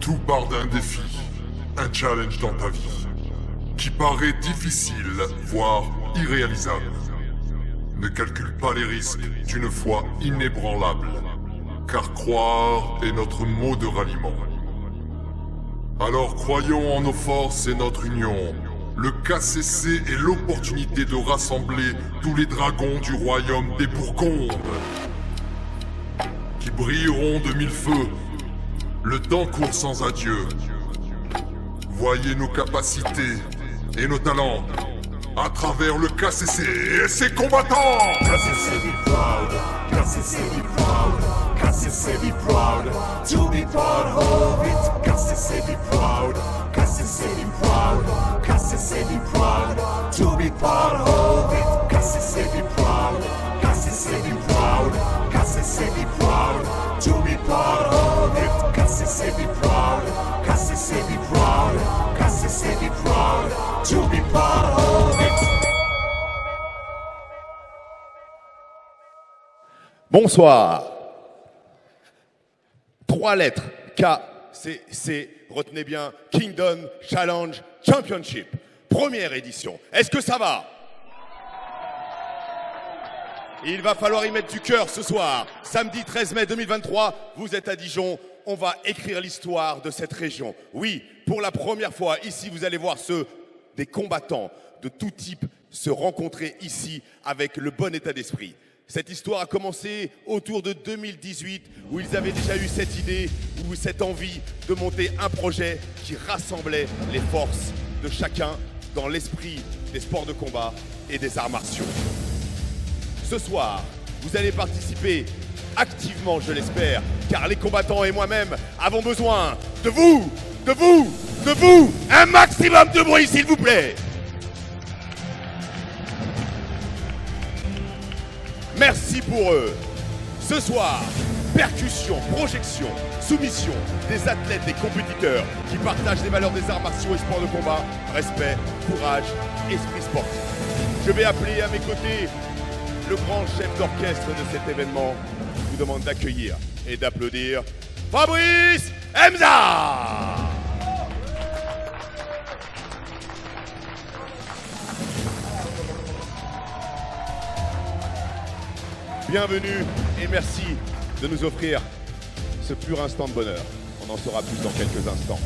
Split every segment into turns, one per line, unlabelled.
Tout part d'un défi, un challenge dans ta vie, qui paraît difficile, voire irréalisable. Ne calcule pas les risques d'une foi inébranlable, car croire est notre mot de ralliement. Alors croyons en nos forces et notre union. Le KCC est l'opportunité de rassembler tous les dragons du royaume des Bourgondes, qui brilleront de mille feux. Le temps court sans adieu. Voyez nos capacités et nos talents à travers le KCC et ses combattants.
KCC be proud, KCC be proud, KCC be proud, to be part of it. KCC be proud, KCC be proud, KCC be proud, to be part of it. KCC be proud, KCC be proud, KCC be proud, to be part of it. KCC be proud, KCC be proud, KCC be proud, to be part of it.
Bonsoir. 3 lettres. KCC. Retenez bien. Kingdom Challenge Championship. Première édition. Est-ce que ça va? Il va falloir y mettre du cœur ce soir. Samedi 13 mai 2023, vous êtes à Dijon. On va écrire l'histoire de cette région. Oui, pour la première fois, ici, vous allez voir des combattants de tout type se rencontrer ici avec le bon état d'esprit. Cette histoire a commencé autour de 2018 où ils avaient déjà eu cette idée ou cette envie de monter un projet qui rassemblait les forces de chacun dans l'esprit des sports de combat et des arts martiaux. Ce soir, vous allez participer activement, je l'espère, car les combattants et moi-même avons besoin de vous, de vous, de vous. Un maximum de bruit, s'il vous plaît. Merci pour eux. Ce soir, percussion, projection, soumission des athlètes et compétiteurs qui partagent les valeurs des arts martiaux et sports de combat, respect, courage, esprit sportif. Je vais appeler à mes côtés le grand chef d'orchestre de cet événement. Je vous demande d'accueillir et d'applaudir Fabrice Emza. Bienvenue et merci de nous offrir ce pur instant de bonheur. On en saura plus dans quelques instants.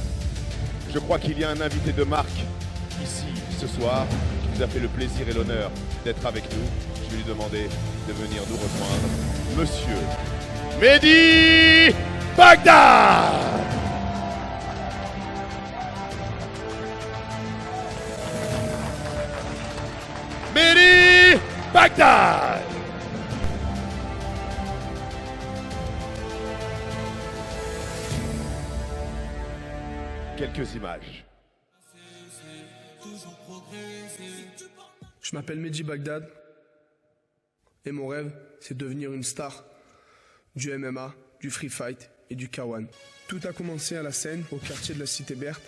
Je crois qu'il y a un invité de marque ici ce soir qui nous a fait le plaisir et l'honneur d'être avec nous. Je vais lui demander de venir nous rejoindre. Monsieur Mehdi Bagdad. Mehdi Bagdad. Quelques images.
Je m'appelle Mehdi Bagdad et mon rêve, c'est de devenir une star du MMA, du free fight et du K1. Tout a commencé à la Seine, au quartier de la Cité Berthe.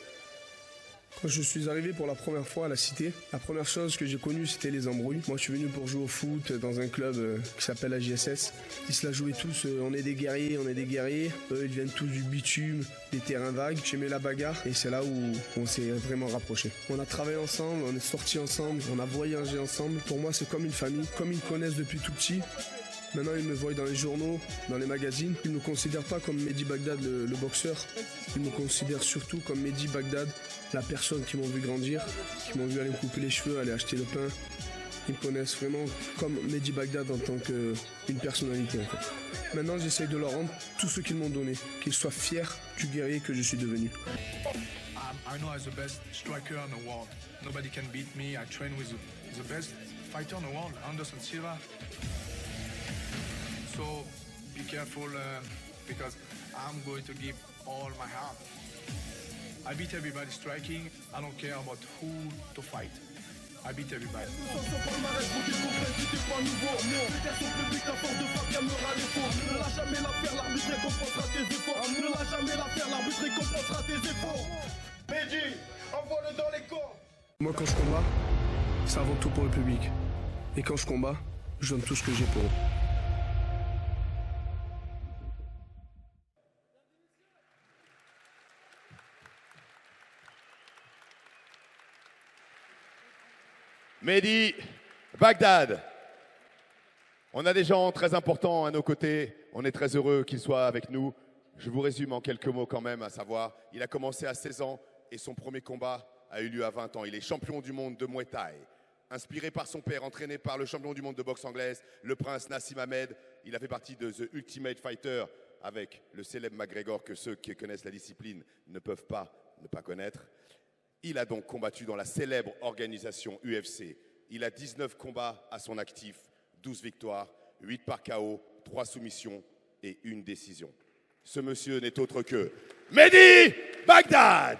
Quand je suis arrivé pour la première fois à la Cité, la première chose que j'ai connue, c'était les embrouilles. Moi, je suis venu pour jouer au foot dans un club qui s'appelle la JSS. Ils se la jouaient tous, on est des guerriers, on est des guerriers. Eux, ils viennent tous du bitume, des terrains vagues. J'aimais la bagarre et c'est là où on s'est vraiment rapprochés. On a travaillé ensemble, on est sortis ensemble, on a voyagé ensemble. Pour moi, c'est comme une famille, comme ils me connaissent depuis tout petit. Maintenant, ils me voient dans les journaux, dans les magazines. Ils ne me considèrent pas comme Mehdi Bagdad, le boxeur. Ils me considèrent surtout comme Mehdi Bagdad, la personne qui m'ont vu grandir, qui m'ont vu aller me couper les cheveux, aller acheter le pain. Ils me connaissent vraiment comme Mehdi Bagdad en tant qu'une personnalité. En fait. Maintenant, j'essaye de leur rendre tout ce qu'ils m'ont donné, qu'ils soient fiers du guerrier que je suis devenu.
I know I'm the best striker in the world. Nobody can beat me. I train with the best fighter in the world, Anderson Silva. So be careful because I'm going to give all my heart. I beat everybody striking. I don't care about who to fight. I beat everybody.
Moi, quand je combats, c'est avant tout pour le public. Et quand je combats, je donne tout ce que j'ai pour eux.
Mehdi Bagdad. On a des gens très importants à nos côtés. On est très heureux qu'ils soient avec nous. Je vous résume en quelques mots quand même, à savoir, il a commencé à 16 ans et son premier combat a eu lieu à 20 ans. Il est champion du monde de Muay Thai. Inspiré par son père, entraîné par le champion du monde de boxe anglaise, le prince Nassim Ahmed, il a fait partie de The Ultimate Fighter avec le célèbre McGregor que ceux qui connaissent la discipline ne peuvent pas ne pas connaître. Il a donc combattu dans la célèbre organisation UFC. Il a 19 combats à son actif, 12 victoires, 8 par KO, 3 soumissions et 1 décision. Ce monsieur n'est autre que Mehdi Bagdad.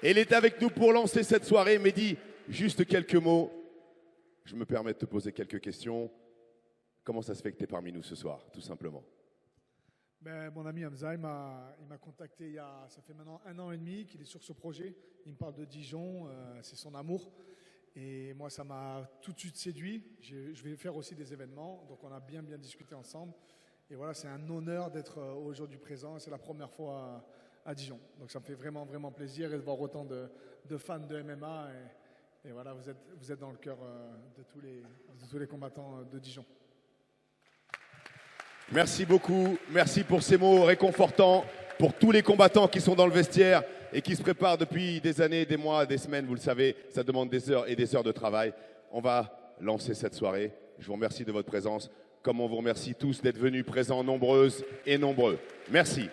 Et il est avec nous pour lancer cette soirée. Mehdi, juste quelques mots. Je me permets de te poser quelques questions. Comment ça se fait que tu es parmi nous ce soir, tout simplement?
Mon ami Hamza, il m'a contacté ça fait maintenant 1 an et demi qu'il est sur ce projet. Il me parle de Dijon, c'est son amour. Et moi, ça m'a tout de suite séduit. Je vais faire aussi des événements, donc on a bien discuté ensemble. Et voilà, c'est un honneur d'être aujourd'hui présent. C'est la première fois à Dijon. Donc ça me fait vraiment plaisir et de voir autant de fans de MMA. Et voilà, vous êtes dans le cœur de tous les combattants de Dijon.
Merci beaucoup, merci pour ces mots réconfortants, pour tous les combattants qui sont dans le vestiaire et qui se préparent depuis des années, des mois, des semaines, vous le savez, ça demande des heures et des heures de travail. On va lancer cette soirée. Je vous remercie de votre présence, comme on vous remercie tous d'être venus présents nombreuses et nombreux. Merci.